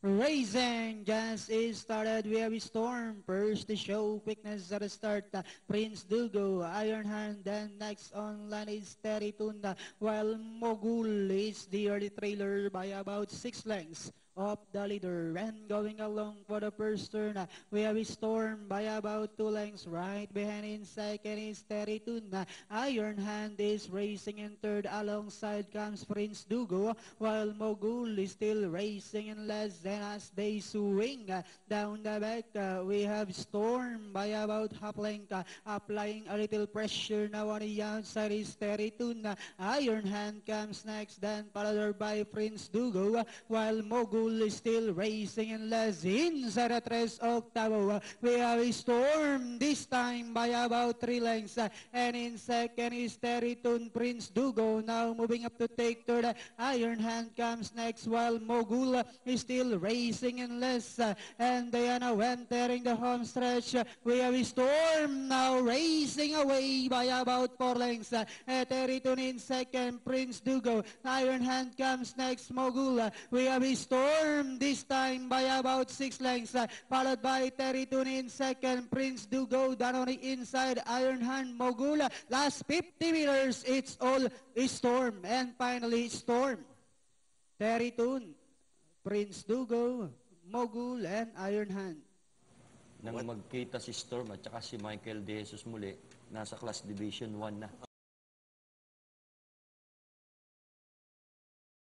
Racing just is started. We have Storm first to show quickness at the start. Prince Dugo, Iron Hand, then next online is Terry Tunda, while Mogul is the early trailer by about 6 lengths of the leader. And going along for the first turn, we have Storm by about 2 lengths. Right behind in second is Terry Tunda. Iron Hand is racing in third. Alongside comes Prince Dugo, while Mogul is still racing in less than as they swing down the back. We have Storm by about half length, applying a little pressure now on the outside is Terry Tunda. Iron Hand comes next, then followed by Prince Dugo, while Mogul is still racing in less inside the 3 octavo. We have Storm this time by about 3 lengths, and in second is Terry Tun. Prince Dugo now moving up to take third. Iron Hand comes next, while Mogul is still racing in less, and Diana entering the home stretch. We have Storm now racing away by about 4 lengths. Terry Tun in second, Prince Dugo. Iron Hand comes next, Mogul. We have Storm this time by about 6 lengths, followed by Terry Tun in second, Prince Dugo down on the inside, Iron Hand, Mogul. Last 50 meters, it's all Storm, and finally Storm. Terry Tun, Prince Dugo, Mogul, and Iron Hand. Nang magkita si Storm at saka si Michael De Jesus muli, nasa class division 1 na.